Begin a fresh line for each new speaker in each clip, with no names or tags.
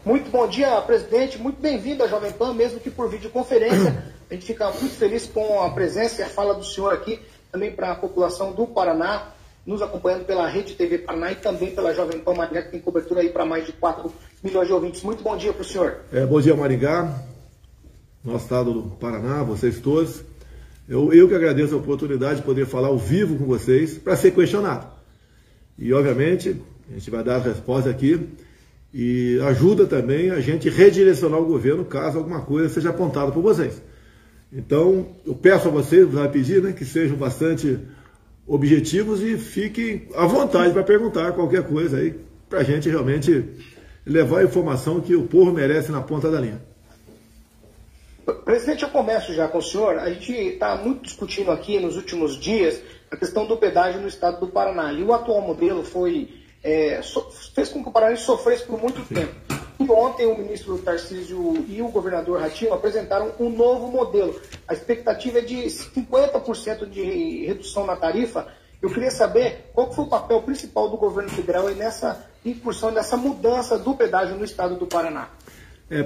Muito bom dia, presidente. Muito bem-vindo à Jovem Pan, mesmo que por videoconferência. A gente fica muito feliz com a presença e a fala do senhor aqui, também para a população do Paraná, nos acompanhando pela Rede TV Paraná e também pela Jovem Pan Maringá, que tem cobertura aí para mais de 4 milhões de ouvintes. Muito bom dia para o senhor.
Bom dia, Maringá, nosso estado do Paraná, vocês todos. Eu que agradeço a oportunidade de poder falar ao vivo com vocês para ser questionado. E, obviamente, a gente vai dar a resposta aqui e ajuda também a gente redirecionar o governo caso alguma coisa seja apontada por vocês. Então, eu peço a vocês, vai pedir, né, que sejam bastante objetivos e fiquem à vontade para perguntar qualquer coisa aí, para a gente realmente levar a informação que o povo merece na ponta da linha.
Presidente, eu começo já com o senhor. A gente está muito discutindo aqui nos últimos dias a questão do pedágio no estado do Paraná. E o atual modelo fez com que o Paraná sofresse por muito tempo. E ontem o ministro Tarcísio e o governador Ratinho apresentaram um novo modelo. A expectativa é de 50% de redução na tarifa. Eu queria saber qual foi o papel principal do governo federal aí nessa incursão, nessa mudança do pedágio no estado do Paraná.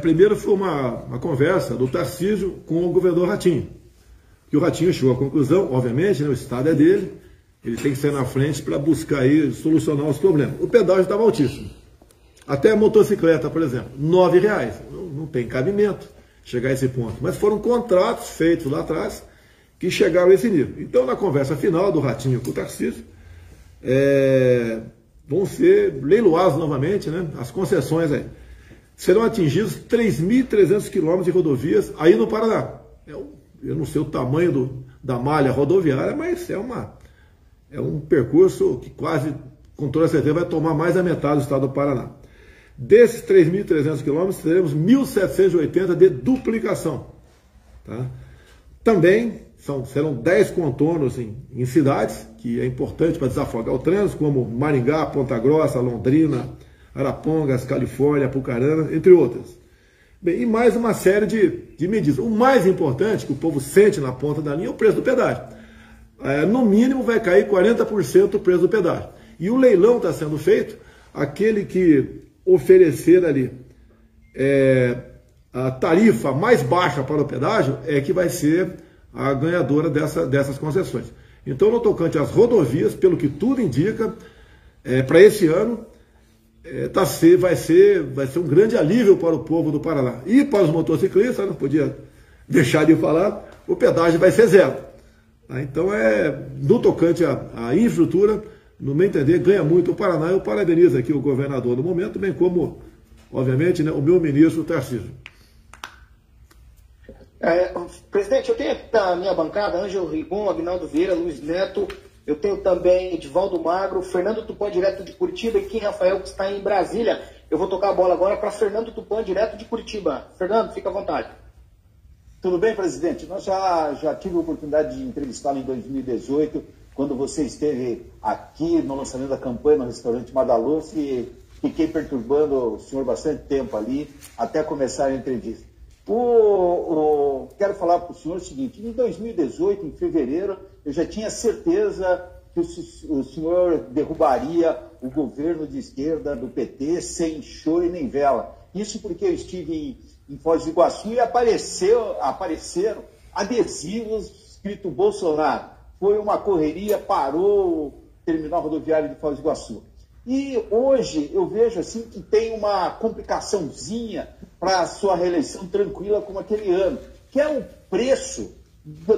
Primeiro foi uma conversa do Tarcísio com o governador Ratinho. E o Ratinho chegou à conclusão, obviamente, né, o estado é dele, ele tem que sair na frente para buscar aí solucionar os problemas. O pedágio estava altíssimo. Até a motocicleta, por exemplo, R$ 9,00. Não tem cabimento chegar a esse ponto. Mas foram contratos feitos lá atrás que chegaram a esse nível. Então, na conversa final do Ratinho com o Tarcísio, vão ser leiloados novamente, né, as concessões aí. Serão atingidos 3.300 quilômetros de rodovias aí no Paraná. Eu não sei o tamanho da malha rodoviária, mas é um percurso que quase, com toda certeza, vai tomar mais da metade do estado do Paraná. Desses 3.300 quilômetros, teremos 1.780 de duplicação. Tá? Também serão 10 contornos em cidades, que é importante para desafogar o trânsito, como Maringá, Ponta Grossa, Londrina, Arapongas, Califórnia, Apucarana, entre outras. Bem, e mais uma série de medidas. O mais importante, que o povo sente na ponta da linha, é o preço do pedágio. No mínimo vai cair 40% o preço do pedágio. E o leilão está sendo feito, aquele que oferecer ali a tarifa mais baixa para o pedágio é que vai ser a ganhadora dessas concessões. Então, no tocante às rodovias, pelo que tudo indica, para esse ano, vai ser um grande alívio para o povo do Paraná. E para os motociclistas, não podia deixar de falar, o pedágio vai ser zero. Então, no tocante à infraestrutura, no meu entender, ganha muito o Paraná. Eu parabenizo aqui o governador no momento, bem como, obviamente, né, o meu ministro Tarcísio.
Presidente, eu tenho aqui na minha bancada Ângelo Rigon, Aguinaldo Vieira, Luiz Neto, eu tenho também Edivaldo Magro, Fernando Tupan, direto de Curitiba, e Kim Rafael, que está em Brasília. Eu vou tocar a bola agora para Fernando Tupan, direto de Curitiba. Fernando, fica à vontade.
Tudo bem, presidente? Nós já tive a oportunidade de entrevistá-lo em 2018, quando você esteve aqui no lançamento da campanha no restaurante Madaloso, e fiquei perturbando o senhor bastante tempo ali, até começar a entrevista. Quero falar para o senhor o seguinte: em 2018, em fevereiro, eu já tinha certeza que o senhor derrubaria o governo de esquerda do PT sem choro e nem vela. Isso porque eu estive em Foz do Iguaçu e apareceram adesivos escrito Bolsonaro. Foi uma correria, parou o terminal rodoviário de Foz do Iguaçu. E hoje eu vejo assim que tem uma complicaçãozinha para a sua reeleição tranquila como aquele ano, que é o preço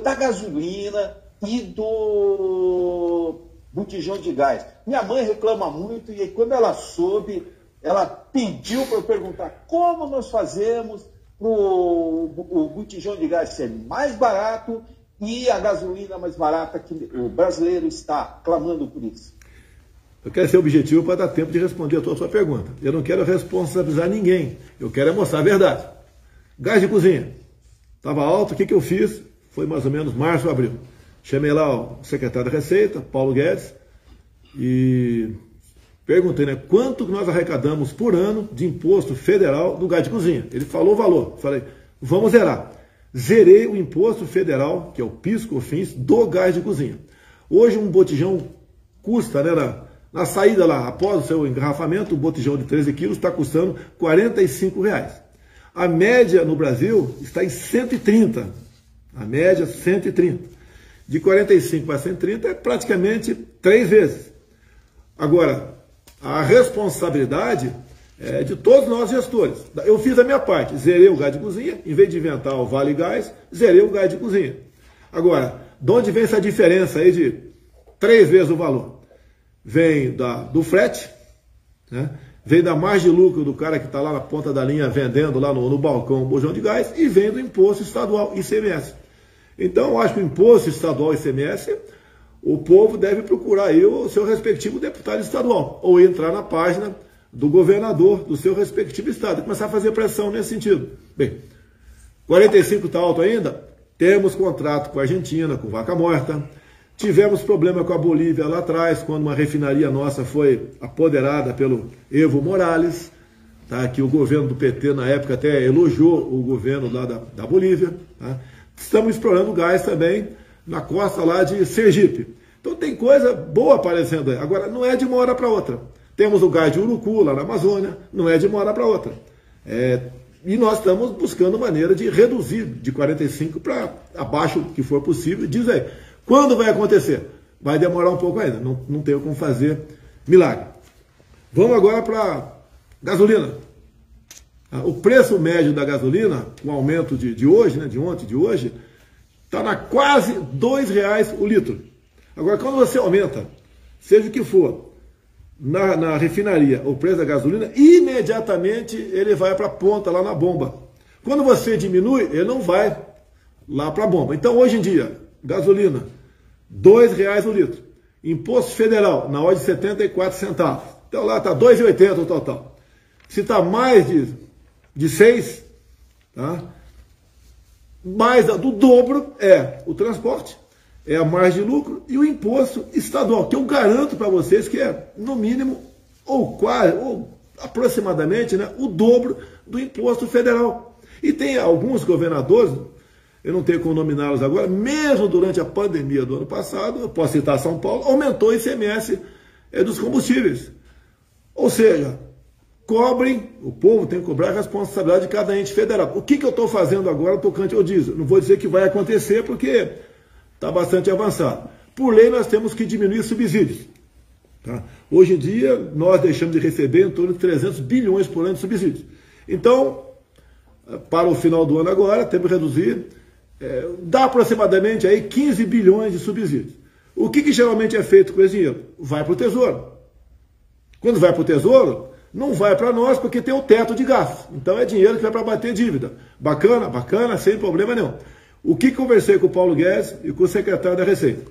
da gasolina e do botijão de gás. Minha mãe reclama muito e aí, quando ela soube, ela pediu para eu perguntar como nós fazemos para o botijão de gás ser mais barato e a gasolina mais barata, que o brasileiro está clamando por isso.
Eu quero ser objetivo para dar tempo de responder a sua pergunta. Eu não quero responsabilizar ninguém. Eu quero mostrar a verdade. Gás de cozinha. Estava alto, o que eu fiz? Foi mais ou menos março ou abril. Chamei lá o secretário da Receita, Paulo Guedes, e perguntei, né, quanto que nós arrecadamos por ano de imposto federal do gás de cozinha. Ele falou o valor. Falei, vamos zerar. Zerei o imposto federal, que é o PIS/COFINS, do gás de cozinha. Hoje um botijão custa, né, Na saída lá, após o seu engarrafamento, o botijão de 13 quilos está custando R$45. A média no Brasil está em 130. A média 130. De 45 para 130 é praticamente 3 vezes. Agora, a responsabilidade é de todos nós gestores. Eu fiz a minha parte, zerei o gás de cozinha, em vez de inventar o Vale Gás, zerei o gás de cozinha. Agora, de onde vem essa diferença aí de 3 vezes o valor? Vem do frete, né? Vem da margem de lucro do cara que está lá na ponta da linha vendendo lá no balcão o bujão de gás e vem do imposto estadual, ICMS. Então, eu acho que o imposto estadual, ICMS, o povo deve procurar aí o seu respectivo deputado estadual, ou entrar na página do governador do seu respectivo estado, e começar a fazer pressão nesse sentido. Bem, 45 está alto ainda? Temos contrato com a Argentina, com Vaca Morta. Tivemos problema com a Bolívia lá atrás, quando uma refinaria nossa foi apoderada pelo Evo Morales, tá? Que o governo do PT, na época, até elogiou o governo lá da Bolívia. Tá? Estamos explorando gás também na costa lá de Sergipe. Então tem coisa boa aparecendo aí. Agora, não é de uma hora para outra. Temos o gás de Urucu, lá na Amazônia, não é de uma hora para outra. E nós estamos buscando maneira de reduzir de 45 para abaixo que for possível. Diz aí, quando vai acontecer? Vai demorar um pouco ainda, não tenho como fazer milagre. Vamos agora para gasolina. O preço médio da gasolina, com o aumento de hoje, né, de ontem, de hoje, está na quase R$2 o litro. Agora, quando você aumenta, seja o que for, na refinaria, o preço da gasolina, imediatamente ele vai para a ponta, lá na bomba. Quando você diminui, ele não vai lá para a bomba. Então, hoje em dia, gasolina, R$2 o litro. Imposto federal, na ordem de 74 centavos. Então, lá está R$2,80 o total. Se está mais de 6, tá? Mais do dobro é o transporte, é a margem de lucro e o imposto estadual, que eu garanto para vocês que é, no mínimo, ou quase, ou aproximadamente, né, o dobro do imposto federal. E tem alguns governadores, eu não tenho como nominá-los agora, mesmo durante a pandemia do ano passado, eu posso citar São Paulo, aumentou o ICMS dos combustíveis. Ou seja, cobrem, o povo tem que cobrar a responsabilidade de cada ente federal. O que eu estou fazendo agora tocante ao diesel? Não vou dizer que vai acontecer porque está bastante avançado. Por lei, nós temos que diminuir subsídios. Tá? Hoje em dia, nós deixamos de receber em torno de 300 bilhões por ano de subsídios. Então, para o final do ano agora, temos que reduzir, dá aproximadamente aí 15 bilhões de subsídios. O que geralmente é feito com esse dinheiro? Vai para o Tesouro. Quando vai para o Tesouro, não vai para nós porque tem o teto de gastos. Então é dinheiro que vai para bater dívida. Bacana, bacana, sem problema nenhum. O que conversei com o Paulo Guedes e com o secretário da Receita?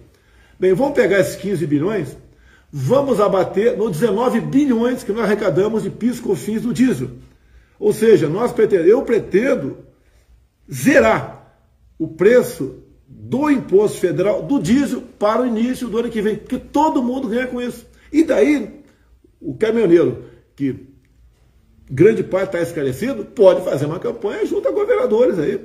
Bem, vamos pegar esses 15 bilhões, vamos abater nos 19 bilhões que nós arrecadamos de PIS, COFINS do diesel. Ou seja, eu pretendo zerar o preço do imposto federal do diesel para o início do ano que vem, porque todo mundo ganha com isso. E daí, o caminhoneiro, que grande parte está esclarecido, pode fazer uma campanha junto a governadores aí,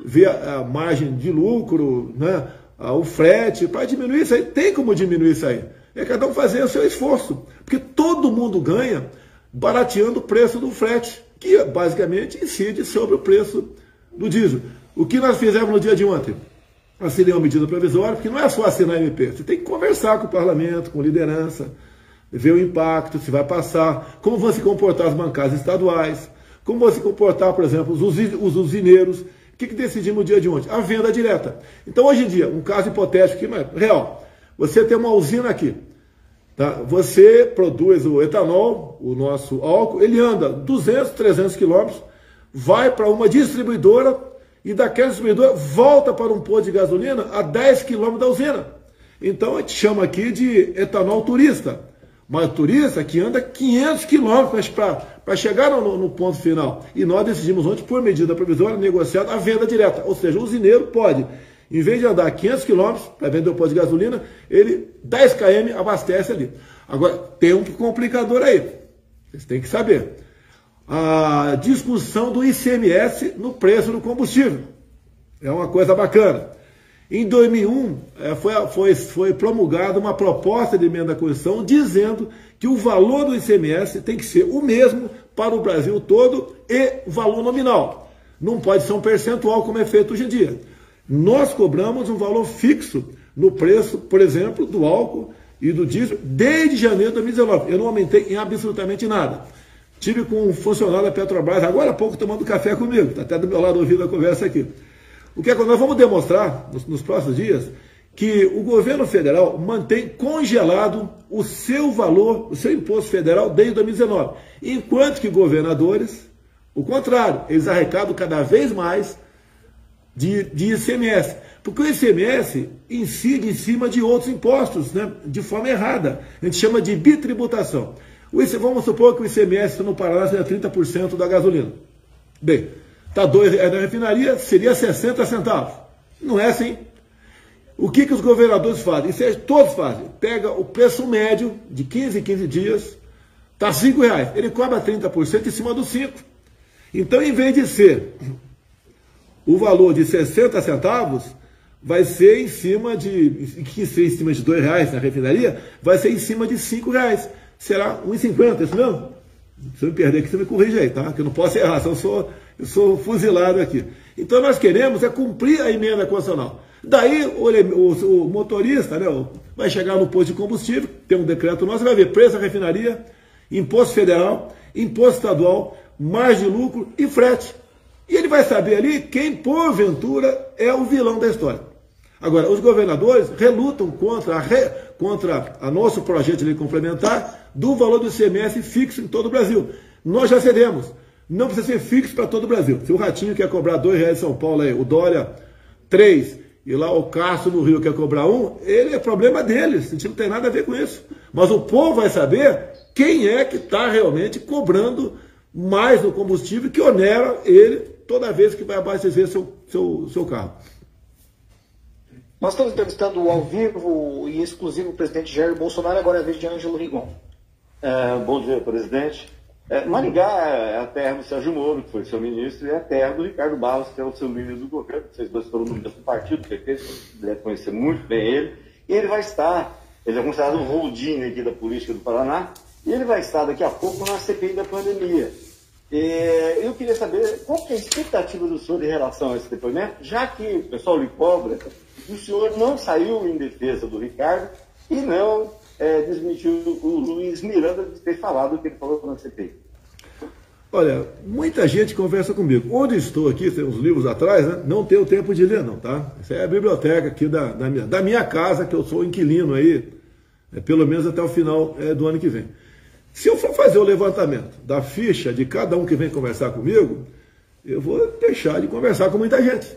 ver a margem de lucro, né, o frete, para diminuir isso aí. Tem como diminuir isso aí. É cada um fazer o seu esforço, porque todo mundo ganha barateando o preço do frete, que basicamente incide sobre o preço do diesel. O que nós fizemos no dia de ontem? Assinei uma medida provisória, porque não é só assinar MP, você tem que conversar com o parlamento, com liderança, ver o impacto, se vai passar, como vão se comportar as bancadas estaduais, como vão se comportar, por exemplo, os usineiros. O que decidimos no dia de ontem? A venda direta. Então, hoje em dia, um caso hipotético aqui, mas real, você tem uma usina aqui, tá? Você produz o etanol, o nosso álcool, ele anda 200, 300 quilômetros, vai para uma distribuidora e daquela distribuidora volta para um posto de gasolina a 10 quilômetros da usina. Então, a gente chama aqui de etanol turista. Mas o turista que anda 500 quilômetros para chegar no ponto final. E nós decidimos ontem, por medida provisória, negociar a venda direta. Ou seja, o usineiro pode, em vez de andar 500 quilômetros para vender o posto de gasolina, ele 10 km abastece ali. Agora, tem um complicador aí. Vocês têm que saber. A discussão do ICMS no preço do combustível. É uma coisa bacana. Em 2001, foi promulgada uma proposta de emenda à Constituição dizendo que o valor do ICMS tem que ser o mesmo para o Brasil todo e valor nominal. Não pode ser um percentual como é feito hoje em dia. Nós cobramos um valor fixo no preço, por exemplo, do álcool e do diesel desde janeiro de 2019. Eu não aumentei em absolutamente nada. Tive com um funcionário da Petrobras, agora há pouco, tomando café comigo, está até do meu lado ouvindo a conversa aqui. O que é que nós vamos demonstrar nos próximos dias? Que o governo federal mantém congelado o seu valor, o seu imposto federal desde 2019. Enquanto que governadores, o contrário, eles arrecadam cada vez mais de ICMS. Porque o ICMS incide em cima de outros impostos, né, de forma errada. A gente chama de bitributação. Vamos supor que o ICMS no Paraná seja 30% da gasolina. Bem, está R$2 na refinaria, seria 60 centavos. Não é assim. O que os governadores fazem? Isso todos fazem. Pega o preço médio de 15 em 15 dias, está R$5. Ele cobra 30% em cima dos 5. Então, em vez de ser o valor de 60 centavos, vai ser em cima de, que ser em cima de R$2 na refinaria, vai ser em cima de R$5. Será 1,50, isso mesmo? Se eu me perder aqui, você me corrige aí, tá? Que eu não posso errar, eu sou fuzilado aqui. Então nós queremos cumprir a emenda constitucional. Daí o motorista, né, vai chegar no posto de combustível, tem um decreto nosso, vai ver preço da refinaria, imposto federal, imposto estadual, margem de lucro e frete. E ele vai saber ali quem, porventura, é o vilão da história. Agora, os governadores relutam contra a nosso projeto de lei complementar do valor do ICMS fixo em todo o Brasil. Nós já cedemos. Não precisa ser fixo para todo o Brasil. Se o Ratinho quer cobrar R$2 em São Paulo, aí, o Dória 3, e lá o Castro no Rio quer cobrar 1, ele é problema deles. A gente não tem nada a ver com isso. Mas o povo vai saber quem é que está realmente cobrando mais no combustível que onera ele toda vez que vai abastecer seu carro.
Nós estamos entrevistando ao vivo e exclusivo o presidente Jair Bolsonaro, agora é a vez de Ângelo Rigon.
Bom dia, presidente. Maringá é a terra do Sérgio Moro, que foi seu ministro, e é a terra do Ricardo Barros, que é o seu líder do governo. Vocês dois foram no mesmo partido, PT, você deve conhecer muito bem ele. E ele vai estar, ele é considerado um Houdini aqui da política do Paraná, e ele vai estar daqui a pouco na CPI da pandemia. Eu queria saber qual que é a expectativa do senhor em relação a esse depoimento, já que o pessoal lhe cobra, o senhor não saiu em defesa do Ricardo e não desmentiu o Luiz Miranda de ter falado o que ele falou na CPI.
Olha, muita gente conversa comigo. Onde estou aqui, tem uns livros atrás, né? Não tenho tempo de ler não, tá? Essa é a biblioteca aqui da minha casa, que eu sou inquilino aí, pelo menos até o final do ano que vem. Se eu for fazer o levantamento da ficha de cada um que vem conversar comigo, eu vou deixar de conversar com muita gente.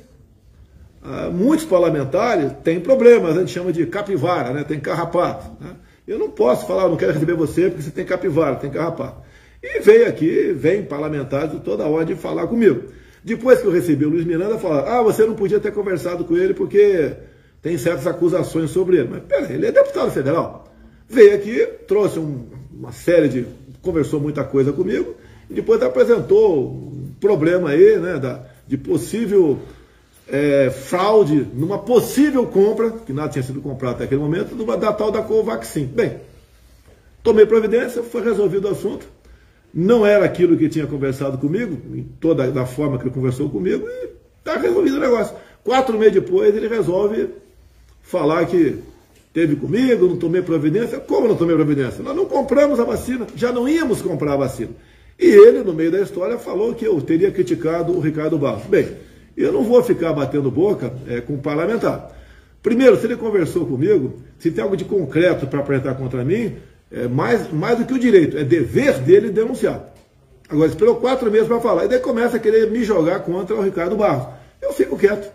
Muitos parlamentares têm problemas, a gente chama de capivara, né? Tem carrapato. Né? Eu não posso falar, não quero receber você porque você tem capivara, tem carrapato. E vem parlamentares de toda hora de falar comigo. Depois que eu recebi o Luiz Miranda, falaram, você não podia ter conversado com ele porque tem certas acusações sobre ele. Mas pera, ele é deputado federal. Veio aqui, trouxe uma série de... conversou muita coisa comigo, e depois apresentou um problema aí, né, de possível fraude, numa possível compra, que nada tinha sido comprado até aquele momento, da tal da Covaxin. Bem, tomei providência, foi resolvido o assunto, não era aquilo que tinha conversado comigo, da forma que ele conversou comigo, e está resolvido o negócio. 4 meses depois, ele resolve falar que teve comigo, não tomei providência. Como não tomei providência? Nós não compramos a vacina, já não íamos comprar a vacina. E ele, no meio da história, falou que eu teria criticado o Ricardo Barros. Bem, eu não vou ficar batendo boca com o parlamentar. Primeiro, se ele conversou comigo, se tem algo de concreto para apresentar contra mim, mais do que o direito, é dever dele denunciar. Agora, esperou 4 meses para falar, e daí começa a querer me jogar contra o Ricardo Barros. Eu fico quieto.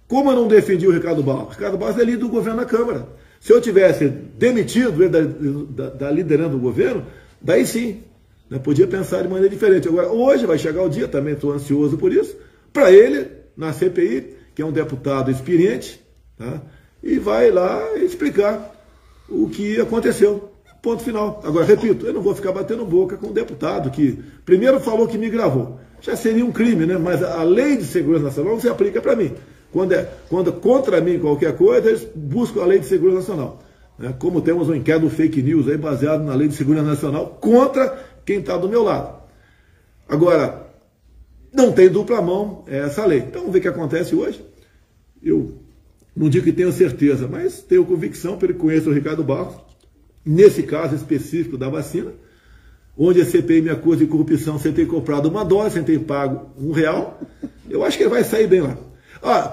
Como eu não defendi o Ricardo Barros é líder do governo na Câmara. Se eu tivesse demitido ele da liderança do governo, daí sim, né, podia pensar de maneira diferente. Agora, hoje vai chegar o dia, também estou ansioso por isso, para ele, na CPI, que é um deputado experiente, tá, e vai lá explicar o que aconteceu. Ponto final. Agora, repito, eu não vou ficar batendo boca com um deputado que primeiro falou que me gravou. Já seria um crime, né? Mas a lei de segurança nacional não se aplica para mim. quando contra mim qualquer coisa, eles buscam a Lei de Segurança Nacional. Né? Como temos um inquérito fake news aí, baseado na Lei de Segurança Nacional, contra quem está do meu lado. Agora, não tem dupla mão essa lei. Então, vamos ver o que acontece hoje. Eu não digo que tenho certeza, mas tenho convicção, pelo que conheço o Ricardo Barros, nesse caso específico da vacina, onde a CPI me acusa de corrupção sem ter comprado uma dose, sem ter pago R$1, eu acho que ele vai sair bem lá.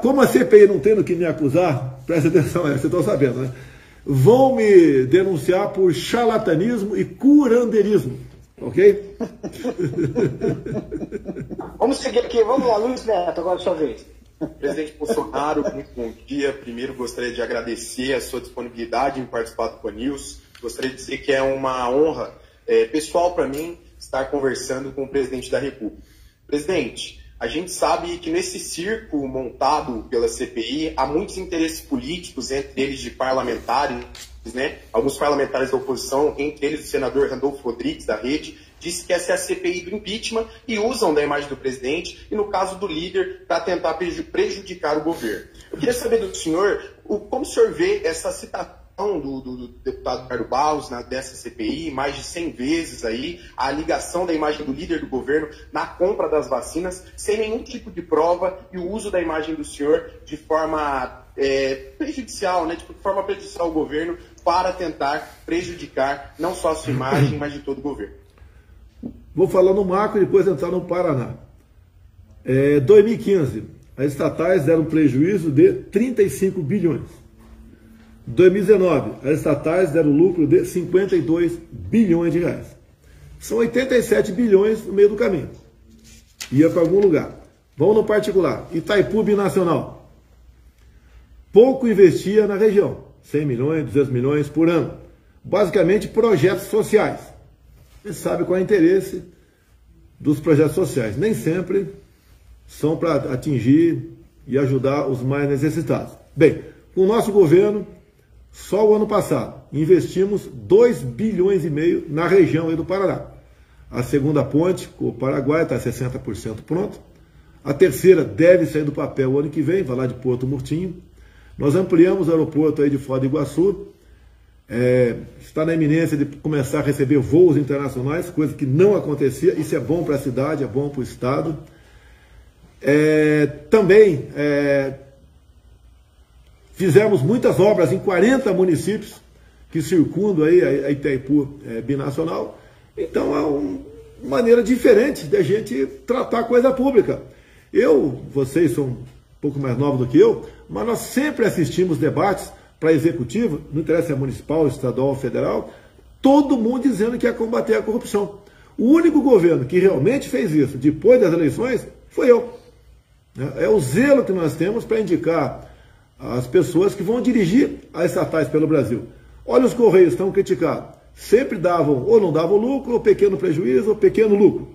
Como a CPI não tem no que me acusar, presta atenção, vocês estão sabendo, né? Vão me denunciar por charlatanismo e curandeirismo, ok?
Vamos seguir aqui, vamos lá, Luiz Neto, agora é a sua vez.
Presidente Bolsonaro, muito bom dia. Primeiro, gostaria de agradecer a sua disponibilidade em participar do PAN-News. Gostaria de dizer que é uma honra pessoal para mim estar conversando com o presidente da República. Presidente, a gente sabe que nesse circo montado pela CPI há muitos interesses políticos, entre eles de parlamentares, né? Alguns parlamentares da oposição, entre eles o senador Randolfo Rodrigues, da Rede, disse que essa é a CPI do impeachment e usam da imagem do presidente e, no caso do líder, para tentar prejudicar o governo. Eu queria saber do senhor como o senhor vê essa citação do deputado Ricardo Barros dessa CPI, mais de 100 vezes aí, a ligação da imagem do líder do governo na compra das vacinas, sem nenhum tipo de prova, e o uso da imagem do senhor de forma prejudicial, né, de forma prejudicial ao governo, para tentar prejudicar não só a sua imagem, mas de todo o governo.
Vou falar no macro e depois entrar no Paraná. 2015, as estatais deram prejuízo de 35 bilhões. 2019, as estatais deram lucro de 52 bilhões de reais. São 87 bilhões no meio do caminho. Ia para algum lugar. Vamos no particular. Itaipu Binacional. Pouco investia na região. 100 milhões, 200 milhões por ano. Basicamente projetos sociais. Você sabe qual é o interesse dos projetos sociais. Nem sempre são para atingir e ajudar os mais necessitados. Bem, com o nosso governo, só o ano passado, investimos 2 bilhões e meio na região aí do Paraná. A segunda ponte com o Paraguai está 60% pronto. A terceira deve sair do papel o ano que vem, vai lá de Porto Murtinho. Nós ampliamos o aeroporto aí de Foz do Iguaçu. Está na iminência de começar a receber voos internacionais, coisa que não acontecia. Isso é bom para a cidade, é bom para o estado. Também fizemos muitas obras em 40 municípios que circundam aí a Itaipu Binacional. Então é uma maneira diferente de a gente tratar a coisa pública. Vocês são um pouco mais novos do que eu, mas nós sempre assistimos debates para executivo, não interessa se é municipal, estadual ou federal, todo mundo dizendo que ia combater a corrupção. O único governo que realmente fez isso depois das eleições foi eu. É o zelo que nós temos para indicar as pessoas que vão dirigir as estatais pelo Brasil. Olha, os Correios estão criticados. Sempre davam, ou não davam lucro, ou pequeno prejuízo, ou pequeno lucro.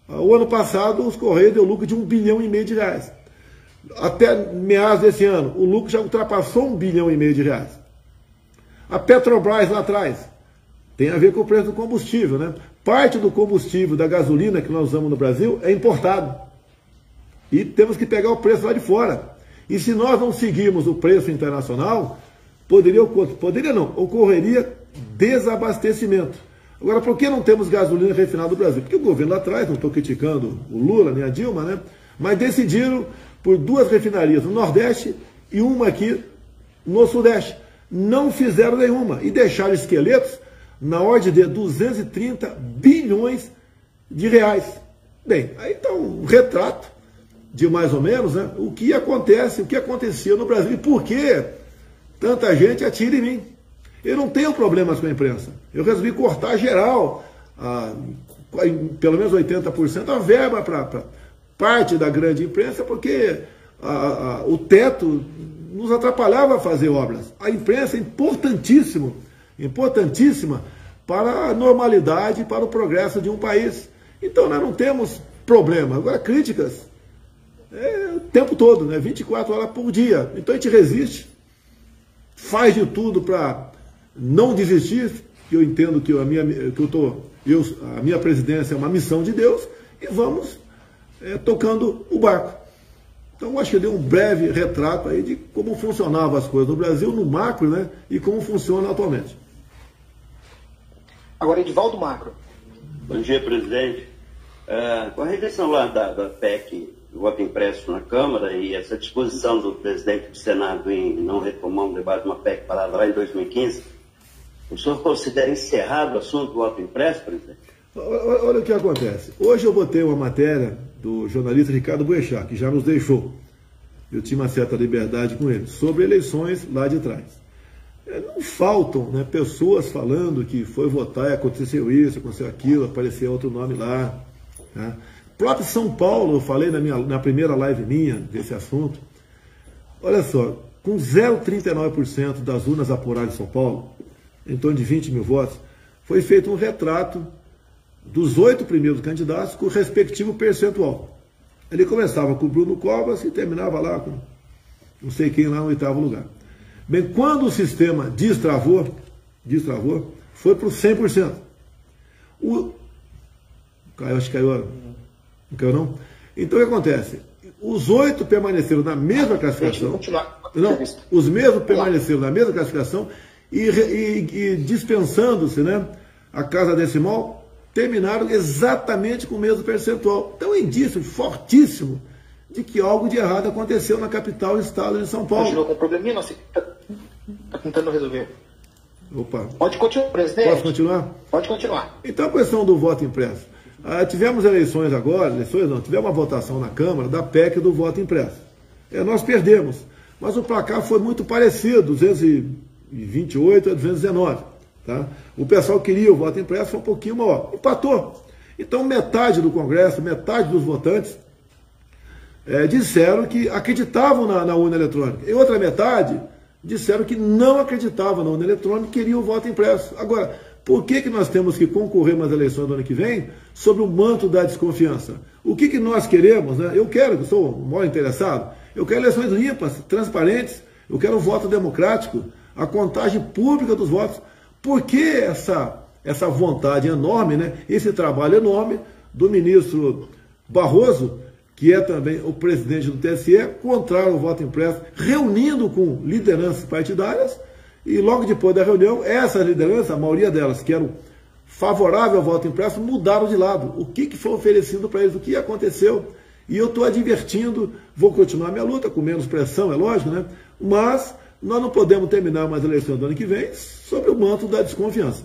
O ano passado, os Correios deu lucro de 1,5 bilhão de reais. Até meados desse ano, o lucro já ultrapassou 1,5 bilhão de reais. A Petrobras lá atrás, tem a ver com o preço do combustível, né? Parte do combustível da gasolina que nós usamos no Brasil é importado. E temos que pegar o preço lá de fora. E se nós não seguirmos o preço internacional, ocorreria desabastecimento. Agora, por que não temos gasolina refinada no Brasil? Porque o governo lá atrás, não estou criticando o Lula nem a Dilma, né? Mas decidiram por 2 refinarias no Nordeste e uma aqui no Sudeste. Não fizeram nenhuma e deixaram esqueletos na ordem de 230 bilhões de reais. Bem, aí está um retrato de mais ou menos, né, o que acontece, o que acontecia no Brasil e por que tanta gente atira em mim. Eu não tenho problemas com a imprensa. Eu resolvi cortar geral, pelo menos 80%, a verba para parte da grande imprensa, porque o teto nos atrapalhava a fazer obras. A imprensa é importantíssima para a normalidade, para o progresso de um país. Então nós não temos problema. Agora, críticas o tempo todo, né? 24 horas por dia. Então a gente resiste, faz de tudo para não desistir, que eu entendo que a minha presidência é uma missão de Deus, e vamos tocando o barco. Então, acho que eu dei um breve retrato aí de como funcionavam as coisas no Brasil, no macro, né, e como funciona atualmente.
Agora, Edivaldo Macro.
Bom dia, presidente. Com a rejeição lá da PEC, do voto impresso na Câmara, e essa disposição do presidente do Senado em não retomar um debate de uma PEC parada lá em 2015, o senhor considera encerrado o assunto do voto impresso, presidente?
Olha o que acontece. Hoje eu botei uma matéria do jornalista Ricardo Boechat, que já nos deixou. Eu tinha uma certa liberdade com ele, sobre eleições lá de trás. Não faltam, né, pessoas falando que foi votar e aconteceu isso, aconteceu aquilo, apareceu outro nome lá. Né? Próprio São Paulo, eu falei na primeira live minha desse assunto. Olha só, com 0,39% das urnas apuradas em São Paulo, em torno de 20 mil votos, foi feito um retrato dos 8 primeiros candidatos com o respectivo percentual. Ele começava com o Bruno Covas e terminava lá com não sei quem lá no 8º lugar. Bem, quando o sistema destravou, foi para o 100%. Acho que caiu. Não caiu, não? Então, o que acontece? Os 8 permaneceram na mesma classificação. Não, os mesmos permaneceram na mesma classificação e dispensando-se, né, a casa decimal, terminaram exatamente com o mesmo percentual. Então, é um indício fortíssimo de que algo de errado aconteceu na capital do estado de São Paulo.
Continuou com o probleminha, nós está tentando resolver.
Opa.
Pode continuar, presidente.
Posso continuar?
Pode continuar.
Então, a questão do voto impresso. Tivemos eleições agora, tivemos uma votação na Câmara da PEC do voto impresso. Nós perdemos, mas o placar foi muito parecido, 228 a 219. Tá? O pessoal queria o voto impresso, foi um pouquinho maior. Empatou. Então, metade do Congresso, metade dos votantes disseram que acreditavam na urna eletrônica. E outra metade disseram que não acreditavam na urna eletrônica e queriam o voto impresso. Agora, por que nós temos que concorrer nas eleições do ano que vem sob o manto da desconfiança? O que nós queremos? Né? Eu quero, que sou o maior interessado, eu quero eleições limpas, transparentes, eu quero um voto democrático, a contagem pública dos votos. Por que essa vontade enorme, né? Esse trabalho enorme do ministro Barroso, que é também o presidente do TSE, contrário ao voto impresso, reunindo com lideranças partidárias, e logo depois da reunião, essas lideranças, a maioria delas que eram favoráveis ao voto impresso, mudaram de lado. O que foi oferecido para eles? O que aconteceu? E eu estou advertindo, vou continuar minha luta, com menos pressão, é lógico, né? Mas nós não podemos terminar mais eleições do ano que vem sobre o manto da desconfiança.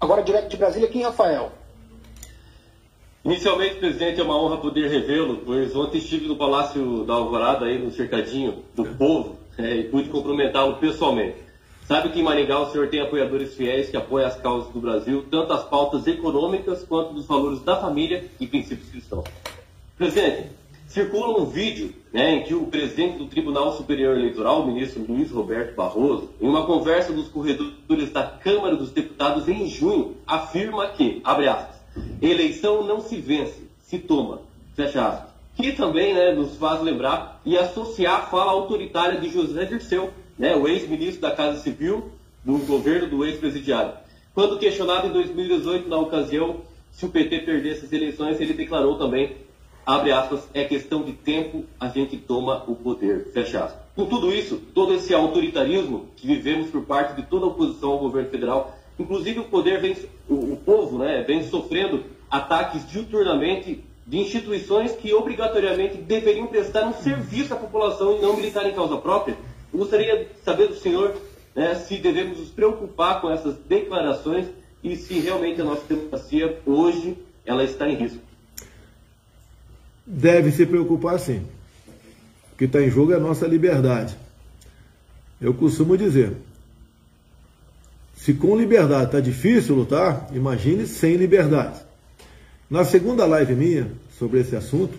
Agora, direto de Brasília, quem é Rafael?
Inicialmente, presidente, é uma honra poder revê-lo, pois ontem estive no Palácio da Alvorada, aí no cercadinho do povo, e pude cumprimentá-lo pessoalmente. Sabe que em Maringá o senhor tem apoiadores fiéis que apoiam as causas do Brasil, tanto as pautas econômicas quanto dos valores da família e princípios cristãos. Presidente, circula um vídeo, em que o presidente do Tribunal Superior Eleitoral, o ministro Luiz Roberto Barroso, em uma conversa nos corredores da Câmara dos Deputados em junho, afirma que, abre aspas, eleição não se vence, se toma, fecha aspas. Que também nos faz lembrar e associar a fala autoritária de José Dirceu, o ex-ministro da Casa Civil do governo do ex-presidiário. Quando questionado em 2018, na ocasião, se o PT perdesse as eleições, ele declarou também, abre aspas, é questão de tempo, a gente toma o poder, fecha aspas. Com tudo isso, todo esse autoritarismo que vivemos por parte de toda a oposição ao governo federal, inclusive o povo vem sofrendo ataques diuturnamente de instituições que obrigatoriamente deveriam prestar um serviço à população e não militar em causa própria. Eu gostaria de saber do senhor se devemos nos preocupar com essas declarações e se realmente a nossa democracia hoje ela está em risco.
Deve se preocupar sim. O que está em jogo é a nossa liberdade. Eu costumo dizer, se com liberdade está difícil lutar, imagine sem liberdade. Na segunda live minha sobre esse assunto,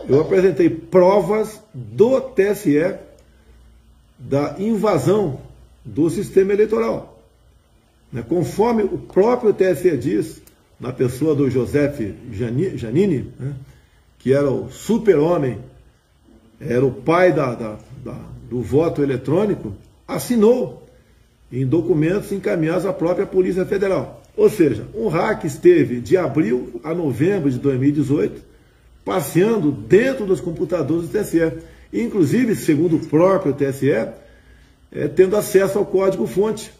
eu apresentei provas do TSE da invasão do sistema eleitoral. Conforme o próprio TSE diz, na pessoa do Joseph Janini, que era o super-homem, era o pai do voto eletrônico, assinou em documentos encaminhados à própria Polícia Federal. Ou seja, um hack esteve de abril a novembro de 2018 passeando dentro dos computadores do TSE. Inclusive, segundo o próprio TSE, tendo acesso ao código-fonte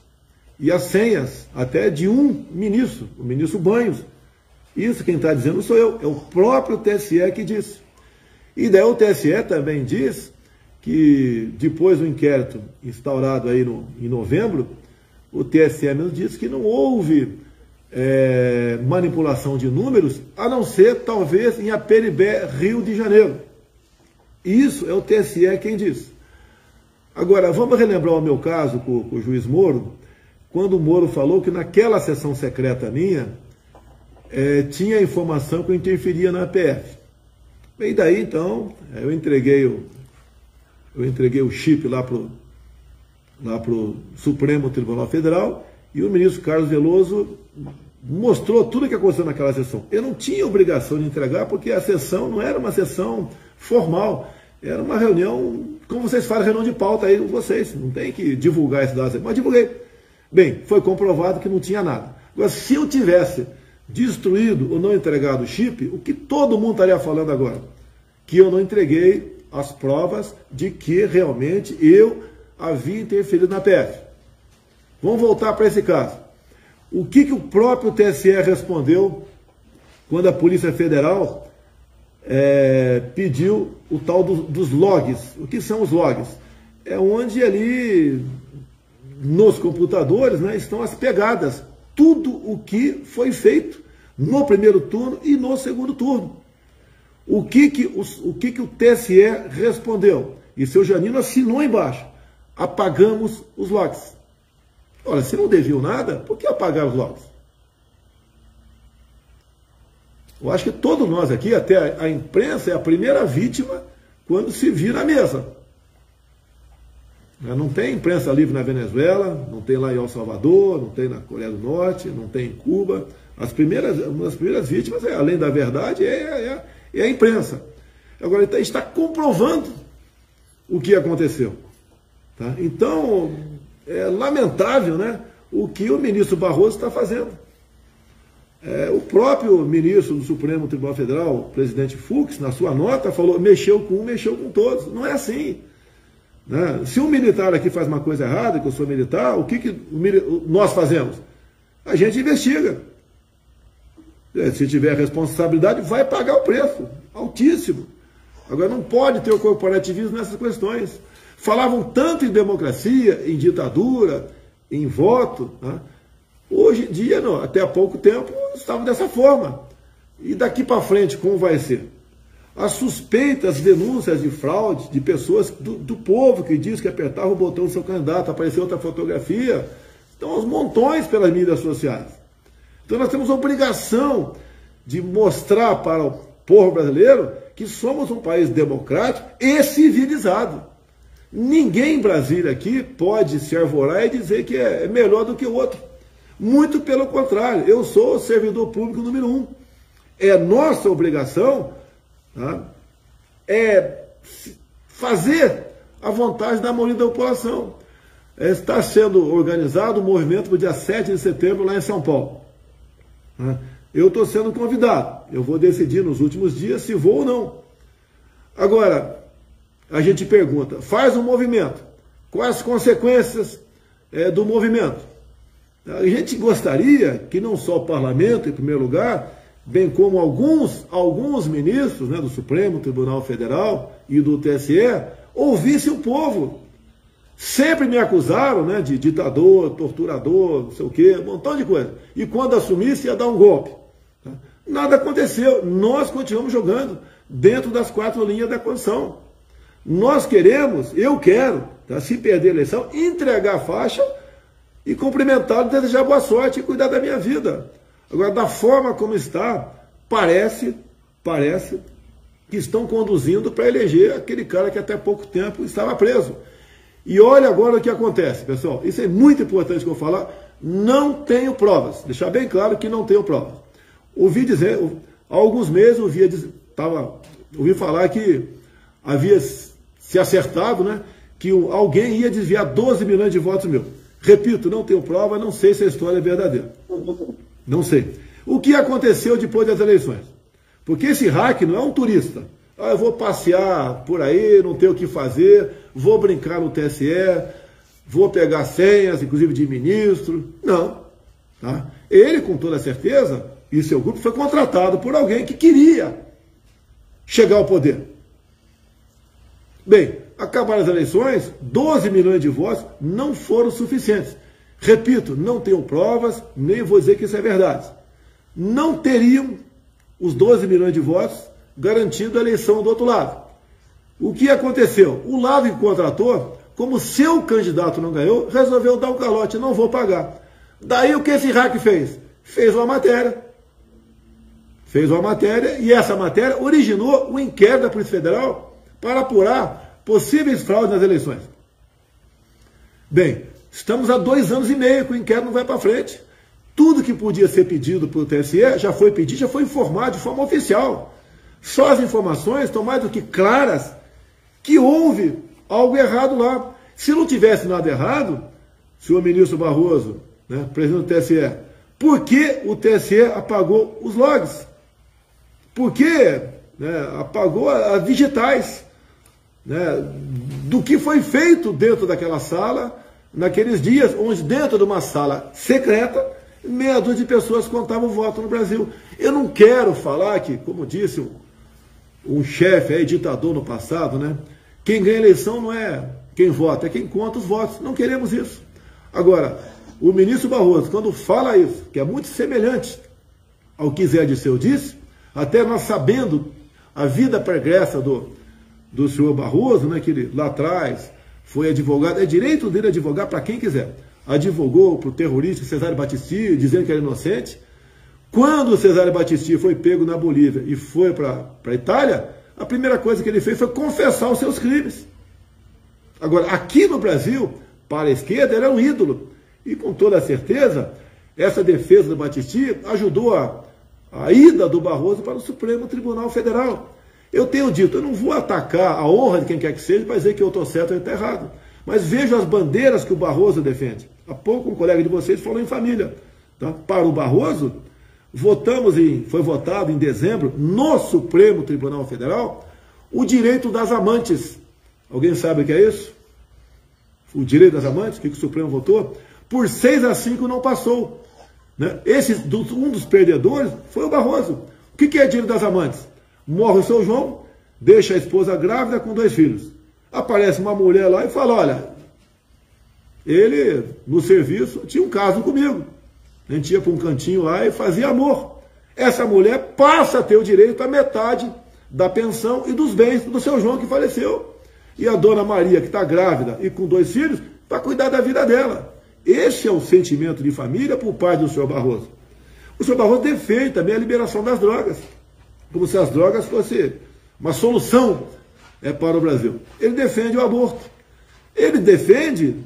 e as senhas até de um ministro, o ministro Banhos. Isso quem está dizendo sou eu, é o próprio TSE que disse. E daí o TSE também diz que depois do inquérito instaurado aí em novembro, o TSE mesmo disse que não houve manipulação de números, a não ser talvez em Aperibé, Rio de Janeiro. Isso é o TSE quem diz. Agora, vamos relembrar o meu caso com o juiz Moro, quando o Moro falou que naquela sessão secreta minha, tinha informação que eu interferia na APF. Bem, daí então, eu entreguei o chip lá pro Supremo Tribunal Federal e o ministro Carlos Veloso mostrou tudo o que aconteceu naquela sessão. Eu não tinha obrigação de entregar porque a sessão não era uma sessão formal, era uma reunião, como vocês fazem, reunião de pauta aí com vocês, não tem que divulgar esses dados, mas divulguei. Bem, foi comprovado que não tinha nada. Agora, se eu tivesse destruído ou não entregado o chip, o que todo mundo estaria falando agora? Que eu não entreguei as provas de que realmente eu havia interferido na PF. Vamos voltar para esse caso. O que o próprio TSE respondeu quando a Polícia Federal pediu o tal dos logs? O que são os logs? É onde ali nos computadores, né, estão as pegadas, tudo o que foi feito no primeiro turno e no segundo turno. O que o TSE respondeu? E seu Janino assinou embaixo. Apagamos os logs. Olha, se não deviam nada, por que apagar os logs? Eu acho que todos nós aqui, até a imprensa, é a primeira vítima quando se vira a mesa. Não tem imprensa livre na Venezuela, não tem lá em El Salvador, não tem na Coreia do Norte, não tem em Cuba. Uma das primeiras vítimas, além da verdade, é a imprensa. Agora, ele está comprovando o que aconteceu. Tá? Então, é lamentável, né, o que o ministro Barroso está fazendo. O próprio ministro do Supremo Tribunal Federal, o presidente Fux, na sua nota, falou, mexeu com um, mexeu com todos. Não é assim. Né? Se um militar aqui faz uma coisa errada, que eu sou militar, o que nós fazemos? A gente investiga. Se tiver responsabilidade, vai pagar o preço, altíssimo. Agora, não pode ter o corporativismo nessas questões. Falavam tanto em democracia, em ditadura, em voto. Né? Hoje em dia, não, até há pouco tempo, estavam dessa forma. E daqui para frente, como vai ser? As suspeitas, denúncias de fraude de pessoas do povo que diz que apertava o botão do seu candidato, apareceu outra fotografia, estão aos montões pelas mídias sociais. Então nós temos a obrigação de mostrar para o povo brasileiro que somos um país democrático e civilizado. Ninguém em Brasília aqui pode se arvorar e dizer que é melhor do que o outro. Muito pelo contrário, eu sou o servidor público número 1. É nossa obrigação, tá, fazer a vontade da maioria da população. Está sendo organizado um movimento para o dia 7 de setembro lá em São Paulo. Eu estou sendo convidado. Eu vou decidir nos últimos dias se vou ou não. Agora, a gente pergunta, faz um movimento. Quais as consequências do movimento? A gente gostaria que não só o parlamento, em primeiro lugar, bem como alguns ministros, né, do Supremo Tribunal Federal e do TSE, ouvissem o povo. Sempre me acusaram, né, de ditador, torturador, não sei o quê, um montão de coisa. E quando assumisse, ia dar um golpe. Tá? Nada aconteceu. Nós continuamos jogando dentro das 4 linhas da Constituição. Nós queremos, eu quero, tá, se perder a eleição, entregar a faixa e cumprimentá-lo, desejar boa sorte e cuidar da minha vida. Agora, da forma como está, parece que estão conduzindo para eleger aquele cara que até pouco tempo estava preso. E olha agora o que acontece, pessoal. Isso é muito importante que eu falar. Não tenho provas. Deixar bem claro que não tenho provas. Ouvi dizer, há alguns meses, ouvi falar que havia se acertado, né, que alguém ia desviar 12 milhões de votos meu. Repito, não tenho prova, não sei se a história é verdadeira. Não sei. O que aconteceu depois das eleições? Porque esse hack não é um turista. Ah, eu vou passear por aí, não tenho o que fazer, vou brincar no TSE, vou pegar senhas, inclusive de ministro. Não. Tá? Ele, com toda certeza, e seu grupo foi contratado por alguém que queria chegar ao poder. Bem, acabaram as eleições, 12 milhões de votos não foram suficientes. Repito, não tenho provas, nem vou dizer que isso é verdade. Não teriam os 12 milhões de votos garantindo a eleição do outro lado. O que aconteceu? O lado que contratou, como seu candidato não ganhou, resolveu dar um calote, não vou pagar. Daí o que esse hack fez? Fez uma matéria. Fez uma matéria e essa matéria originou o inquérito da Polícia Federal para apurar possíveis fraudes nas eleições. Bem, estamos há 2 anos e meio que o inquérito não vai para frente. Tudo que podia ser pedido pelo TSE já foi pedido, já foi informado de forma oficial. Só as informações estão mais do que claras que houve algo errado lá. Se não tivesse nada errado, senhor ministro Barroso, né, presidente do TSE, por que o TSE apagou os logs? Por que, né, apagou as digitais, né, do que foi feito dentro daquela sala, naqueles dias, onde dentro de uma sala secreta, meia dúzia de pessoas contavam o voto no Brasil. Eu não quero falar que, como disse um chefe aí, ditador no passado, né, quem ganha eleição não é quem vota, é quem conta os votos. Não queremos isso. Agora, o ministro Barroso, quando fala isso, que é muito semelhante ao que Zé Dirceu disse, até nós sabendo a vida pregressa do senhor Barroso, né, que ele lá atrás foi advogado, é direito dele advogar para quem quiser. Advogou para o terrorista Cesare Battisti, dizendo que era inocente. Quando o Cesare Battisti foi pego na Bolívia e foi para a Itália, a primeira coisa que ele fez foi confessar os seus crimes. Agora, aqui no Brasil, para a esquerda, ele é um ídolo. E com toda certeza, essa defesa do Battisti ajudou a ida do Barroso para o Supremo Tribunal Federal. Eu tenho dito, eu não vou atacar a honra de quem quer que seja para dizer que eu estou certo ou eu estou errado. Mas vejo as bandeiras que o Barroso defende. Há pouco um colega de vocês falou em família. Tá? Para o Barroso, foi votado em dezembro, no Supremo Tribunal Federal, o direito das amantes. Alguém sabe o que é isso? O direito das amantes, o que o Supremo votou? Por 6-5 não passou. Né? Um dos perdedores foi o Barroso. O que é direito das amantes? Morre o seu João, deixa a esposa grávida com 2 filhos. Aparece uma mulher lá e fala, olha, ele, no serviço, tinha um caso comigo. A gente ia para um cantinho lá e fazia amor. Essa mulher passa a ter o direito à metade da pensão e dos bens do seu João que faleceu. E a dona Maria, que está grávida e com 2 filhos, para cuidar da vida dela. Esse é o sentimento de família por parte do senhor Barroso. O senhor Barroso defende também a liberação das drogas, como se as drogas fossem uma solução para o Brasil. Ele defende o aborto. Ele defende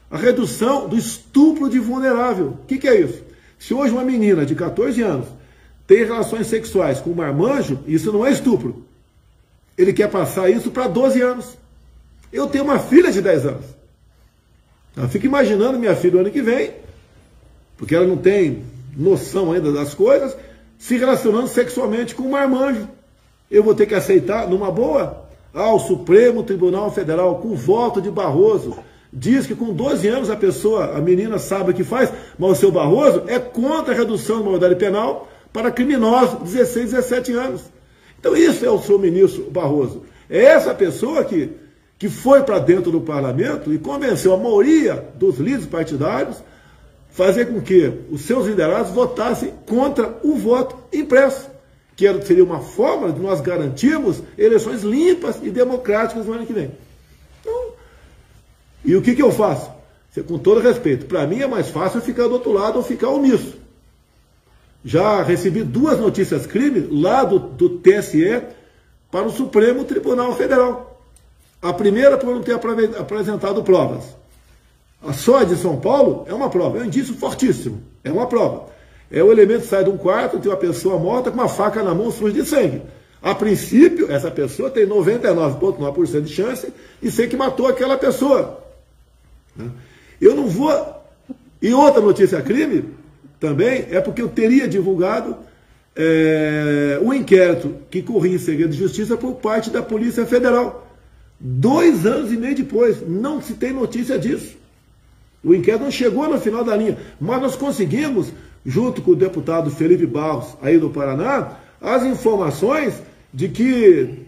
a redução do estupro de vulnerável. O que é isso? Se hoje uma menina de 14 anos tem relações sexuais com um marmanjo, isso não é estupro. Ele quer passar isso para 12 anos. Eu tenho uma filha de 10 anos. Eu fico imaginando minha filha no ano que vem, porque ela não tem noção ainda das coisas, se relacionando sexualmente com um marmanjo. Eu vou ter que aceitar numa boa? O Supremo Tribunal Federal, com voto de Barroso, diz que com 12 anos a menina sabe o que faz, mas o seu Barroso é contra a redução da maioridade penal para criminosos de 16, 17 anos. Então isso é o seu ministro Barroso. É essa pessoa que foi para dentro do parlamento e convenceu a maioria dos líderes partidários fazer com que os seus liderados votassem contra o voto impresso, que seria uma forma de nós garantirmos eleições limpas e democráticas no ano que vem. Então, e o que eu faço? Com todo respeito, para mim é mais fácil ficar do outro lado ou ficar omisso. Já recebi 2 notícias crime lá do TSE para o Supremo Tribunal Federal. A primeira por não ter apresentado provas. Só a de São Paulo é uma prova, é um indício fortíssimo, é uma prova. O elemento sai de um quarto, tem uma pessoa morta com uma faca na mão suja de sangue. A princípio, essa pessoa tem 99,9% de chance de ser que matou aquela pessoa. Eu não vou... E outra notícia crime, também, é porque eu teria divulgado o inquérito que corria em segredo de justiça por parte da Polícia Federal. 2 anos e meio depois, não se tem notícia disso. O inquérito não chegou no final da linha, mas nós conseguimos, junto com o deputado Felipe Barros, aí do Paraná, as informações de que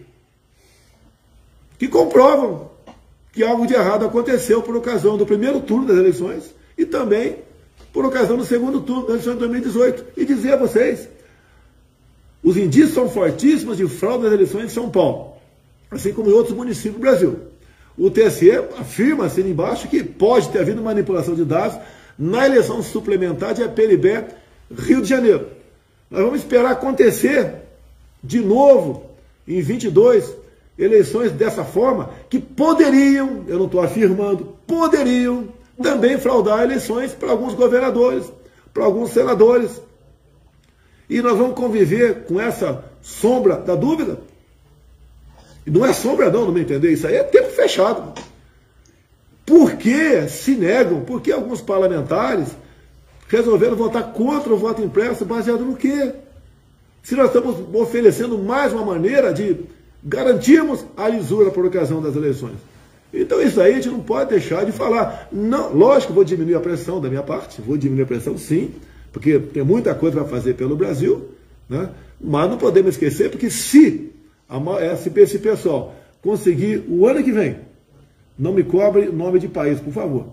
comprovam que algo de errado aconteceu por ocasião do primeiro turno das eleições e também por ocasião do segundo turno das eleições de 2018. E dizer a vocês, os indícios são fortíssimos de fraude das eleições em São Paulo, assim como em outros municípios do Brasil. O TSE afirma assim embaixo que pode ter havido manipulação de dados na eleição suplementar de APLB Rio de Janeiro. Nós vamos esperar acontecer de novo em 22 eleições dessa forma, que poderiam, eu não estou afirmando, poderiam também fraudar eleições para alguns governadores, para alguns senadores. E nós vamos conviver com essa sombra da dúvida? E não é sombra não me entender, isso aí é tempo fechado. Por que se negam? Por que alguns parlamentares resolveram votar contra o voto impresso baseado no quê? Se nós estamos oferecendo mais uma maneira de garantirmos a lisura por ocasião das eleições. Então isso aí a gente não pode deixar de falar. Não, lógico, vou diminuir a pressão da minha parte, vou diminuir a pressão sim, porque tem muita coisa para fazer pelo Brasil, né? Mas não podemos esquecer, porque se esse pessoal conseguir o ano que vem, não me cobre nome de país, por favor,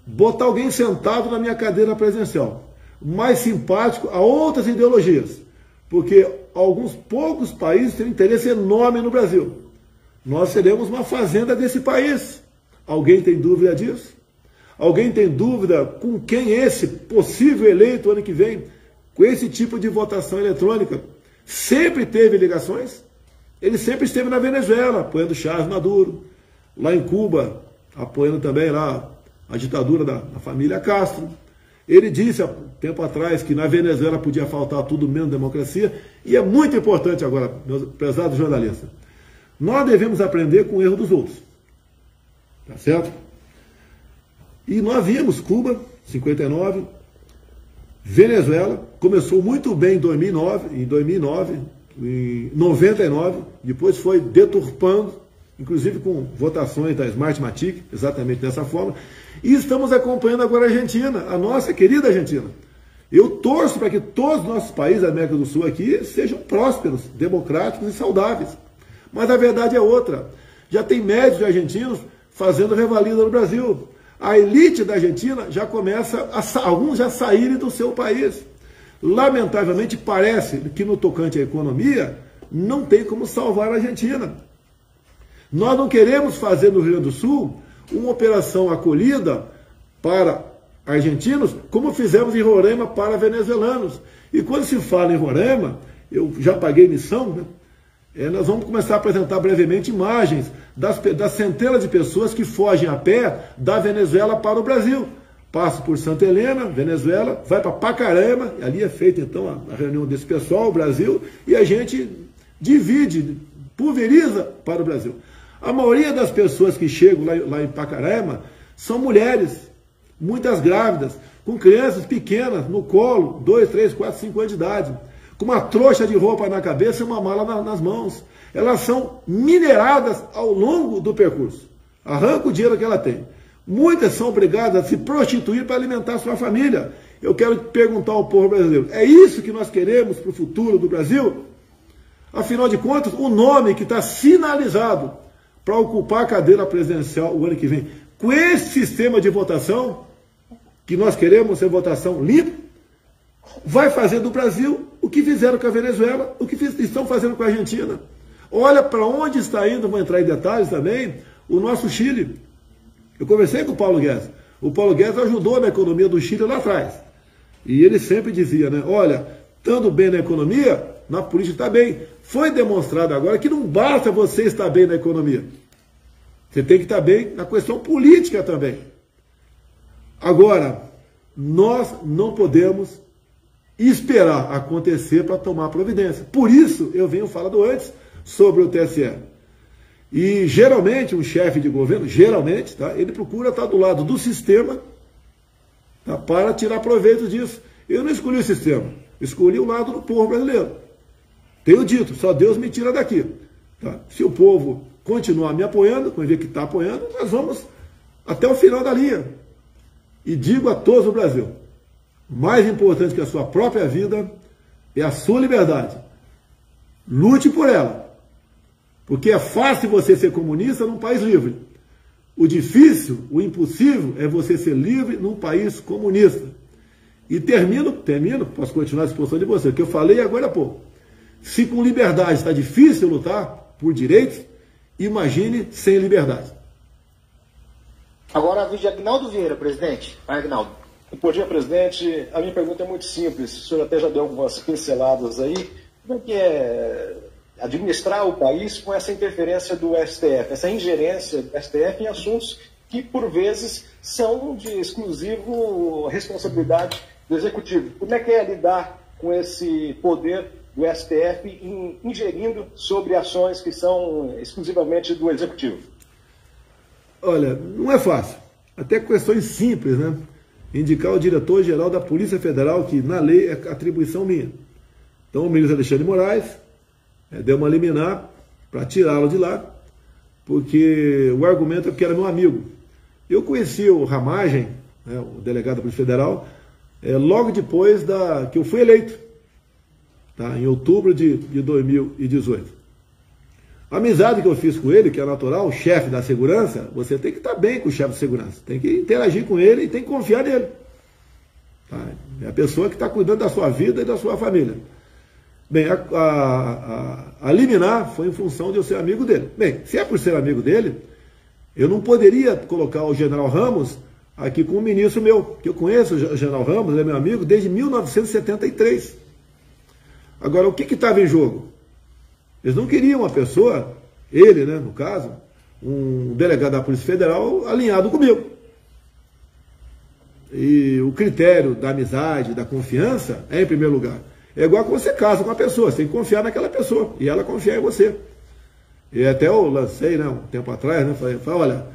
botar alguém sentado na minha cadeira presidencial, mais simpático a outras ideologias, porque alguns poucos países têm interesse enorme no Brasil. Nós seremos uma fazenda desse país. Alguém tem dúvida disso? Alguém tem dúvida com quem esse possível eleito ano que vem, com esse tipo de votação eletrônica, sempre teve ligações? Ele sempre esteve na Venezuela, apoiando Chávez Maduro, lá em Cuba, apoiando também lá a ditadura da família Castro. Ele disse há tempo atrás que na Venezuela podia faltar tudo menos democracia, e é muito importante agora, meus prezados jornalistas, nós devemos aprender com o erro dos outros. Tá certo? E nós vimos Cuba, 59, Venezuela, começou muito bem em 2009, em 99, depois foi deturpando, inclusive com votações da Smartmatic, exatamente dessa forma, e estamos acompanhando agora a Argentina, a nossa querida Argentina. Eu torço para que todos os nossos países da América do Sul aqui sejam prósperos, democráticos e saudáveis. Mas a verdade é outra. Já tem médicos argentinos fazendo revalida no Brasil. A elite da Argentina já começa, alguns já saírem do seu país. Lamentavelmente parece que no tocante à economia não tem como salvar a Argentina. Nós não queremos fazer no Rio Grande do Sul uma operação acolhida para argentinos, como fizemos em Roraima para venezuelanos. E quando se fala em Roraima, eu já paguei missão, né? Nós vamos começar a apresentar brevemente imagens das centenas de pessoas que fogem a pé da Venezuela para o Brasil. Passa por Santa Helena, Venezuela, vai para Pacaraima, ali é feita então a reunião desse pessoal, o Brasil, e a gente divide, pulveriza para o Brasil. A maioria das pessoas que chegam lá em Pacaraima são mulheres, muitas grávidas, com crianças pequenas no colo, 2, 3, 4, 5 anos de idade, com uma trouxa de roupa na cabeça e uma mala nas mãos. Elas são mineradas ao longo do percurso. Arranca o dinheiro que ela tem. Muitas são obrigadas a se prostituir para alimentar sua família. Eu quero perguntar ao povo brasileiro, é isso que nós queremos para o futuro do Brasil? Afinal de contas, o nome que está sinalizado para ocupar a cadeira presidencial o ano que vem, com esse sistema de votação, que nós queremos ser votação limpa, vai fazer do Brasil o que fizeram com a Venezuela, o que estão fazendo com a Argentina. Olha para onde está indo, vou entrar em detalhes também, o nosso Chile. Eu conversei com o Paulo Guedes. O Paulo Guedes ajudou na economia do Chile lá atrás. E ele sempre dizia, né, olha, estando bem na economia, na política está bem. Foi demonstrado agora que não basta você estar bem na economia. Você tem que estar bem na questão política também. Agora, nós não podemos esperar acontecer para tomar providência. Por isso, eu venho falando antes sobre o TSE. E geralmente, um chefe de governo, geralmente, tá, ele procura estar do lado do sistema, tá, para tirar proveito disso. Eu não escolhi o sistema, escolhi o lado do povo brasileiro. Tenho dito, só Deus me tira daqui. Tá? Se o povo continuar me apoiando, como ver que está apoiando, nós vamos até o final da linha. E digo a todos no Brasil, mais importante que a sua própria vida é a sua liberdade. Lute por ela. Porque é fácil você ser comunista num país livre. O difícil, o impossível, é você ser livre num país comunista. E termino, posso continuar a exposição de você, o que eu falei agora há pouco. Se com liberdade está difícil lutar por direitos, imagine sem liberdade.
Agora, a vídeo de Agnaldo Vieira, presidente. Agnaldo.
Bom dia, presidente. A minha pergunta é muito simples. O senhor até já deu algumas pinceladas aí. Como é que é administrar o país com essa interferência do STF, essa ingerência do STF em assuntos que, por vezes, são de exclusivo responsabilidade do Executivo? Como é que é lidar com esse poder do STF ingerindo sobre ações que são exclusivamente do Executivo?
Olha, não é fácil. Até questões simples, né? Indicar o diretor-geral da Polícia Federal, que na lei é atribuição minha. Então o ministro Alexandre de Moraes deu uma liminar para tirá-lo de lá, porque o argumento é que era meu amigo. Eu conheci o Ramagem, né, o delegado da Polícia Federal, logo depois que eu fui eleito, tá, em outubro de 2018. A amizade que eu fiz com ele, que é natural, o chefe da segurança, você tem que estar bem com o chefe de segurança, tem que interagir com ele e tem que confiar nele. Tá? É a pessoa que está cuidando da sua vida e da sua família. Bem, a liminar foi em função de eu ser amigo dele. Bem, se é por ser amigo dele, eu não poderia colocar o general Ramos aqui com um ministro meu, que eu conheço o general Ramos, ele é meu amigo desde 1973. Agora, o que estava em jogo? Eles não queriam uma pessoa, ele, né, no caso, um delegado da Polícia Federal alinhado comigo. E o critério da amizade, da confiança, é em primeiro lugar. É igual quando você casa com uma pessoa, você tem que confiar naquela pessoa, e ela confiar em você. E até eu lancei, né, um tempo atrás, né, falei, olha,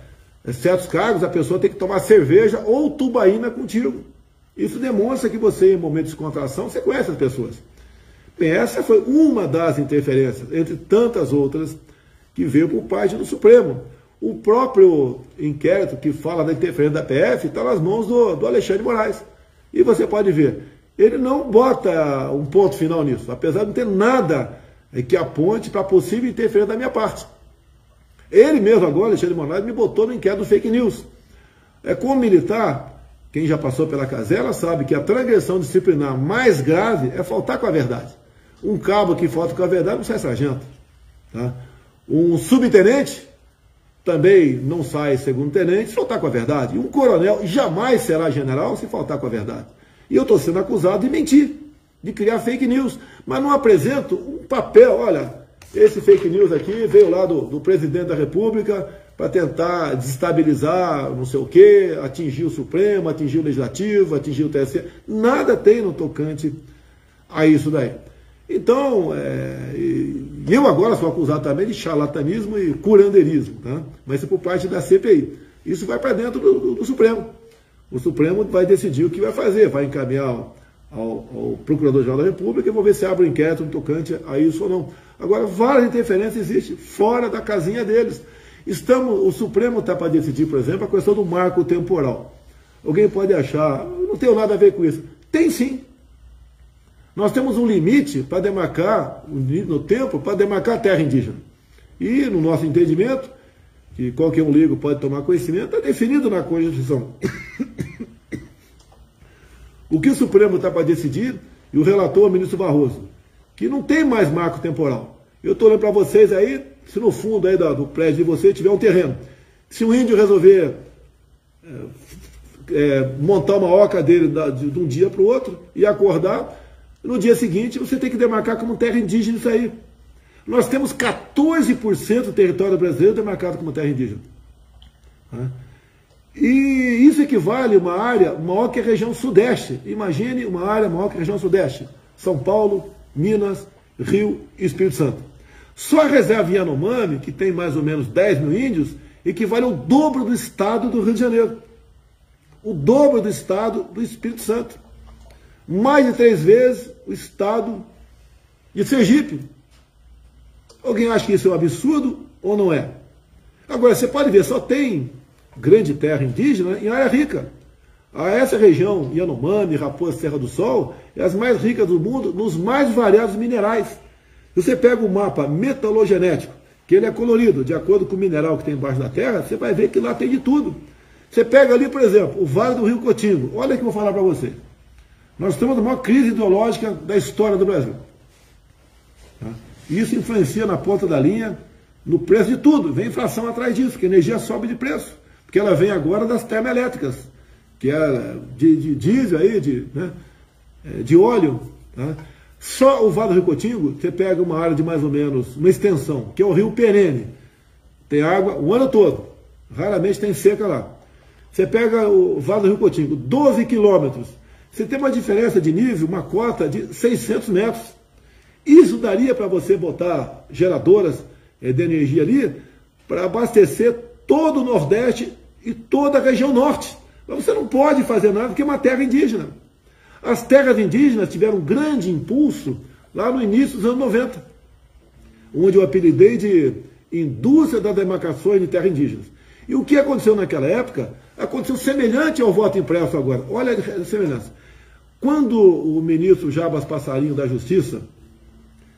certos cargos a pessoa tem que tomar cerveja ou tubaína contigo. Isso demonstra que você, em momentos de descontração, você conhece as pessoas. Bem, essa foi uma das interferências, entre tantas outras, que veio por parte do Supremo. O próprio inquérito que fala da interferência da PF está nas mãos do Alexandre de Moraes. E você pode ver, ele não bota um ponto final nisso, apesar de não ter nada que aponte para possível interferência da minha parte. Ele mesmo agora, Alexandre de Moraes, me botou no inquérito do fake news. Como militar, quem já passou pela casela sabe que a transgressão disciplinar mais grave é faltar com a verdade. Um cabo que falta com a verdade não sai sargento. Tá? Um subtenente também não sai segundo tenente se faltar com a verdade. E um coronel jamais será general se faltar com a verdade. E eu estou sendo acusado de mentir, de criar fake news. Mas não apresento um papel, olha, esse fake news aqui veio lá do presidente da República para tentar desestabilizar não sei o quê, atingir o Supremo, atingir o Legislativo, atingir o TSE. Nada tem no tocante a isso daí. Então, eu agora sou acusado também de charlatanismo e curandeirismo, tá? Mas isso é por parte da CPI. Isso vai para dentro do Supremo. O Supremo vai decidir o que vai fazer, vai encaminhar ao Procurador-Geral da República e vou ver se abre um inquérito no tocante a isso ou não. Agora, várias interferências existem fora da casinha deles. O Supremo está para decidir, por exemplo, a questão do marco temporal. Alguém pode achar, não tenho nada a ver com isso. Tem sim. Nós temos um limite para demarcar, no tempo, para demarcar a terra indígena. E, no nosso entendimento, que qualquer um leigo pode tomar conhecimento, está definido na Constituição. O que o Supremo está para decidir, e o relator, o ministro Barroso, que não tem mais marco temporal. Eu estou olhando para vocês aí, se no fundo aí do prédio de vocês tiver um terreno, se um índio resolver montar uma oca dele de um dia para o outro e acordar, no dia seguinte você tem que demarcar como terra indígena isso aí. Nós temos 14% do território brasileiro demarcado como terra indígena. E isso equivale a uma área maior que a região sudeste. Imagine uma área maior que a região sudeste. São Paulo, Minas, Rio e Espírito Santo. Só a reserva Yanomami, que tem mais ou menos 10 mil índios, equivale ao dobro do estado do Rio de Janeiro. O dobro do estado do Espírito Santo. Mais de 3 vezes o estado de Sergipe, Alguém acha que isso é um absurdo ou não é? Agora, você pode ver, só tem grande terra indígena em área rica. Essa região, Yanomami, Raposa, Serra do Sol, é as mais ricas do mundo nos mais variados minerais. Você pega o mapa metalogenético, que ele é colorido, de acordo com o mineral que tem embaixo da terra, você vai ver que lá tem de tudo. Você pega ali, por exemplo, o Vale do Rio Cotingo. Olha o que eu vou falar para você. Nós estamos na maior crise ideológica da história do Brasil. Isso influencia na ponta da linha, no preço de tudo. Vem inflação atrás disso, que a energia sobe de preço. Porque ela vem agora das termoelétricas, que é de diesel, aí, de óleo. Tá? Só o Vale do Rio Cotingo, você pega uma área de mais ou menos, uma extensão, que é o Rio Perene. Tem água o ano todo. Raramente tem seca lá. Você pega o Vale do Rio Cotingo, 12 quilômetros. Você tem uma diferença de nível, uma cota de 600 metros. Isso daria para você botar geradoras de energia ali para abastecer todo o Nordeste e toda a região Norte. Mas você não pode fazer nada porque é uma terra indígena. As terras indígenas tiveram um grande impulso lá no início dos anos 90, onde eu apelidei de indústria das demarcações de terras indígenas. E o que aconteceu naquela época, aconteceu semelhante ao voto impresso agora. Olha a semelhança. Quando o ministro Jarbas Passarinho da Justiça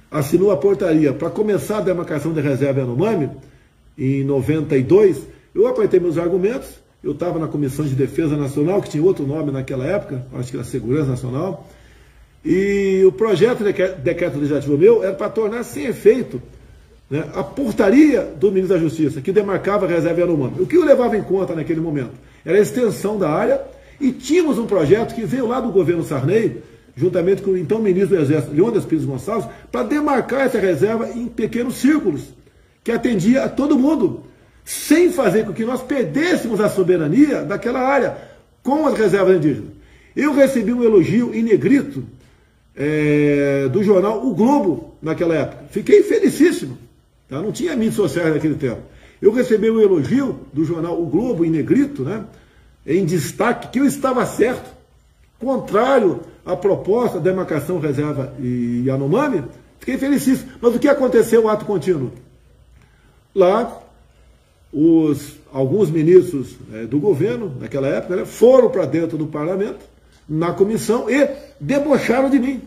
assinou a portaria para começar a demarcação da reserva Yanomami, em 92, eu apresentei meus argumentos. Eu estava na Comissão de Defesa Nacional, que tinha outro nome naquela época, acho que era Segurança Nacional, e o projeto de decreto legislativo meu era para tornar sem efeito, né, a portaria do ministro da Justiça, que demarcava a reserva Yanomami. O que eu levava em conta naquele momento era a extensão da área, e tínhamos um projeto que veio lá do governo Sarney, juntamente com o então ministro do Exército, Leônidas Pires Gonçalves, para demarcar essa reserva em pequenos círculos, que atendia a todo mundo, sem fazer com que nós perdêssemos a soberania daquela área com as reservas indígenas. Eu recebi um elogio em negrito do jornal O Globo naquela época. Fiquei felicíssimo. Tá? Não tinha mídias sociais naquele tempo. Eu recebi um elogio do jornal O Globo em negrito, né, em destaque, que eu estava certo, contrário à proposta da demarcação reserva e Yanomami. Fiquei felicíssimo. Mas o que aconteceu no ato contínuo? Lá, alguns ministros do governo, naquela época, né, foram para dentro do parlamento, na comissão, e debocharam de mim.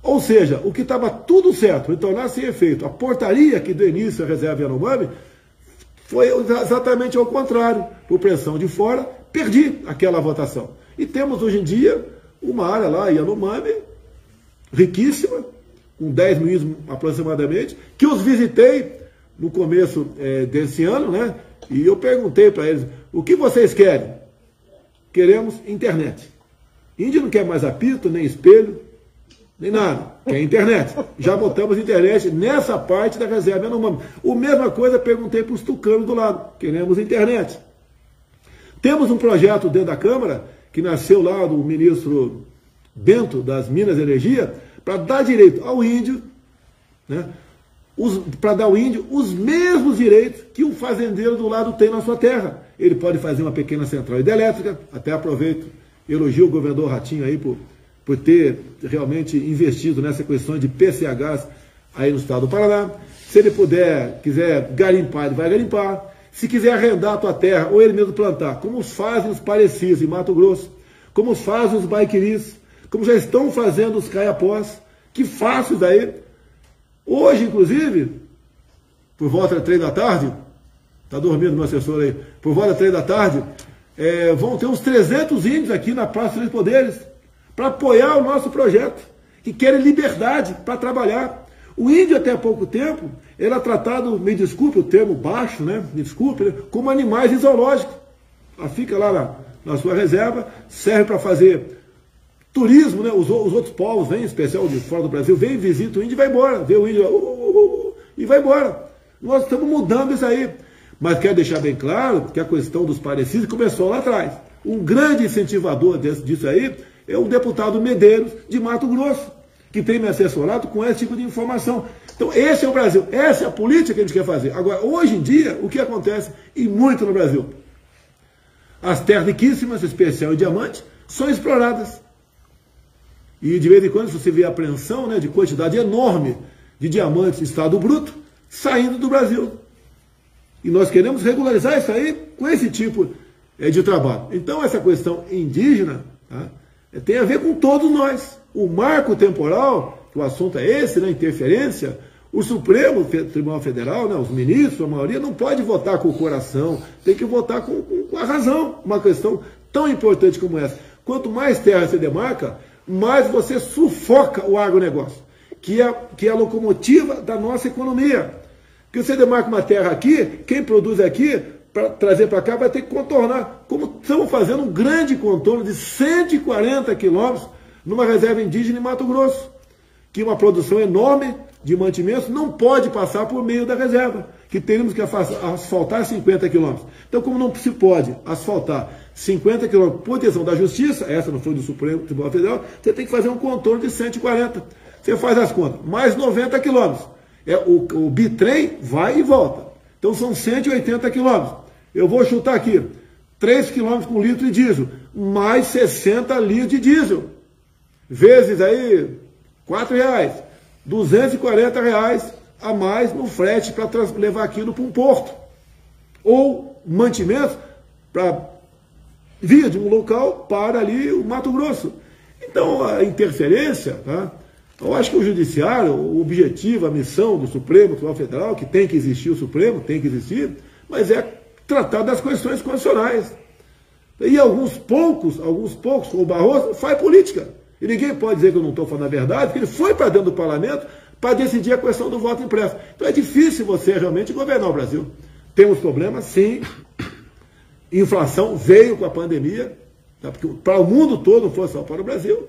Ou seja, o que estava tudo certo, em tornar sem efeito a portaria que deu início à reserva Yanomami, foi exatamente ao contrário. Por pressão de fora, perdi aquela votação. E temos hoje em dia uma área lá, Yanomami, riquíssima, com 10 mil aproximadamente, que os visitei no começo desse ano, né? E eu perguntei para eles, o que vocês querem? Queremos internet. Índio não quer mais apito, nem espelho, nem nada. Quer internet. Já botamos internet nessa parte da reserva Yanomami. A mesma coisa perguntei para os tucanos do lado. Queremos internet. Temos um projeto dentro da Câmara, que nasceu lá do ministro Bento, das Minas e Energia, para dar direito ao índio, né? Para dar ao índio os mesmos direitos que o fazendeiro do lado tem na sua terra. Ele pode fazer uma pequena central hidrelétrica, até aproveito, elogio o governador Ratinho aí por ter realmente investido nessa questão de PCHs aí no estado do Paraná. Se ele quiser garimpar, ele vai garimpar. Se quiser arrendar a tua terra, ou ele mesmo plantar, como fazem os parecidos em Mato Grosso, como fazem os baiquiris, como já estão fazendo os caiapós, que fácil daí. Hoje, inclusive, por volta das 3 da tarde, está dormindo meu assessor aí, por volta das 3 da tarde, vão ter uns 300 índios aqui na Praça dos Três Poderes, para apoiar o nosso projeto, que querem liberdade para trabalhar. O índio, até há pouco tempo, era tratado, me desculpe o termo baixo, né? Me desculpe, né? Como animais em zoológico. Ela fica lá na sua reserva, serve para fazer turismo, né? Os outros povos vêm, em especial de fora do Brasil, vêm, visitam o índio e vai embora. Vê o índio e vai embora. Nós estamos mudando isso aí. Mas quero deixar bem claro que a questão dos parecidos começou lá atrás. Um grande incentivador disso aí é o deputado Medeiros, de Mato Grosso, que tem me assessorado com esse tipo de informação. Então, esse é o Brasil, essa é a política que a gente quer fazer. Agora, hoje em dia, o que acontece, e muito no Brasil? As terras riquíssimas, especial em diamante, são exploradas. E de vez em quando, se você vê a apreensão, né, de quantidade enorme de diamantes em estado bruto saindo do Brasil. E nós queremos regularizar isso aí com esse tipo de trabalho. Então, essa questão indígena, tá, tem a ver com todos nós. O marco temporal, que o assunto é esse, né, interferência, o Supremo Tribunal Federal, né, os ministros, a maioria, não pode votar com o coração, tem que votar com a razão. Uma questão tão importante como essa. Quanto mais terra você demarca, mais você sufoca o agronegócio, que é a locomotiva da nossa economia. Porque você demarca uma terra aqui, quem produz aqui, para trazer para cá, vai ter que contornar. Como estamos fazendo um grande contorno de 140 quilômetros numa reserva indígena em Mato Grosso, que uma produção enorme de mantimentos não pode passar por meio da reserva, que teríamos que asfaltar 50 quilômetros. Então, como não se pode asfaltar 50 quilômetros por decisão da Justiça, essa não foi do Supremo Tribunal Federal, você tem que fazer um contorno de 140. Você faz as contas, mais 90 quilômetros. O bitrem vai e volta. Então, são 180 quilômetros. Eu vou chutar aqui, 3 quilômetros com litro de diesel, mais 60 litros de diesel. Vezes aí, R$4, R$240 a mais no frete para levar aquilo para um porto. Ou mantimentos para via de um local para ali o Mato Grosso. Então, a interferência, tá? Eu acho que o Judiciário, o objetivo, a missão do Supremo Tribunal Federal, que tem que existir o Supremo, tem que existir, mas é tratar das questões constitucionais. E alguns poucos, como o Barroso, faz política. E ninguém pode dizer que eu não estou falando a verdade, porque ele foi para dentro do parlamento para decidir a questão do voto impresso. Então é difícil você realmente governar o Brasil. Temos problemas, sim. Inflação veio com a pandemia, tá? Porque para o mundo todo, não foi só para o Brasil.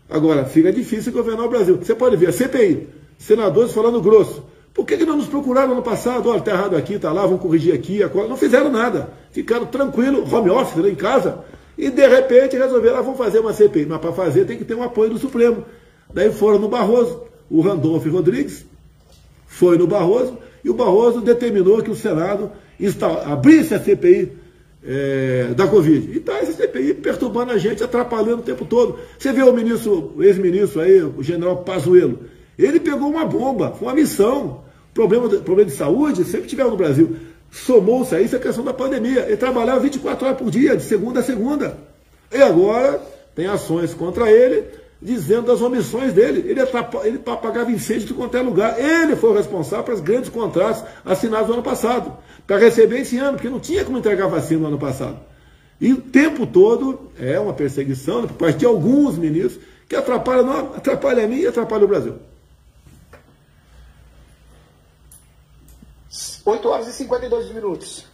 Agora, fica difícil governar o Brasil. Você pode ver a CPI, senadores falando grosso. Por que não nos procuraram no passado? Olha, está errado aqui, está lá, vamos corrigir aqui. Não fizeram nada. Ficaram tranquilos, home office, né, em casa. E, de repente, resolveram, vamos fazer uma CPI. Mas para fazer tem que ter um apoio do Supremo. Daí foram no Barroso. O Randolph Rodrigues foi no Barroso e o Barroso determinou que o Senado abrisse a CPI da Covid. E está essa CPI perturbando a gente, atrapalhando o tempo todo. Você vê o ex-ministro aí, o general Pazuello, ele pegou uma bomba, foi uma missão. Problema de saúde sempre tiveram no Brasil. Somou-se a isso a questão da pandemia. Ele trabalhava 24 horas por dia, de segunda a segunda. E agora tem ações contra ele, dizendo das omissões dele. Ele apagava incêndio de qualquer lugar. Ele foi o responsável pelos grandes contratos assinados no ano passado, para receber esse ano, porque não tinha como entregar vacina no ano passado. E o tempo todo é uma perseguição, né, por parte de alguns ministros, que atrapalha a mim e atrapalha o Brasil.
8 horas e 52 minutos.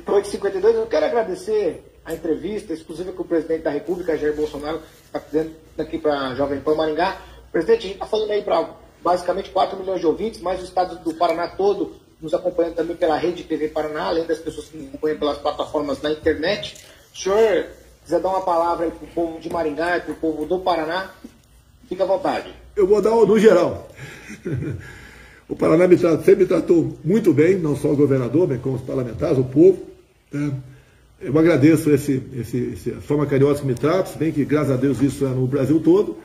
8h52, eu quero agradecer a entrevista exclusiva que o presidente da República, Jair Bolsonaro, está fazendo aqui para a Jovem Pan Maringá. Presidente, a gente está falando aí para basicamente 4 milhões de ouvintes, mais o estado do Paraná todo, nos acompanhando também pela Rede TV Paraná, além das pessoas que nos acompanham pelas plataformas na internet. O senhor quiser dar uma palavra aí para o povo de Maringá e para o povo do Paraná, fica à vontade.
Eu vou dar no geral. O Paraná sempre me tratou muito bem, não só o governador, bem como os parlamentares, o povo. Né? Eu agradeço a forma carinhosa que me trata, se bem que, graças a Deus, isso é no Brasil todo.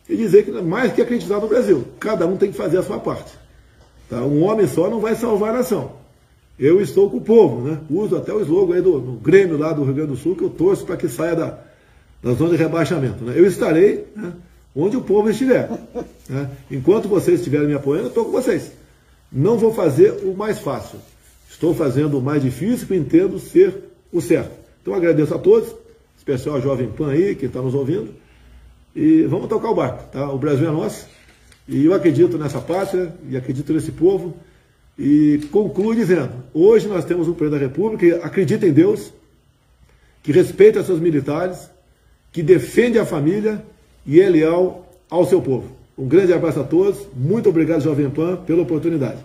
E dizer que mais que acreditar no Brasil, cada um tem que fazer a sua parte. Tá? Um homem só não vai salvar a nação. Eu estou com o povo, né? Uso até o slogan aí do Grêmio lá do Rio Grande do Sul, que eu torço para que saia da zona de rebaixamento. Né? Eu estarei, né, onde o povo estiver. Né? Enquanto vocês estiverem me apoiando, eu estou com vocês. Não vou fazer o mais fácil. Estou fazendo o mais difícil, que entendo ser o certo. Então agradeço a todos, especial a Jovem Pan aí, que está nos ouvindo. E vamos tocar o barco. Tá? O Brasil é nosso. E eu acredito nessa pátria, e acredito nesse povo. E concluo dizendo, hoje nós temos um presidente da República que acredita em Deus, que respeita seus militares, que defende a família e é leal ao seu povo. Um grande abraço a todos, muito obrigado, Jovem Pan, pela oportunidade.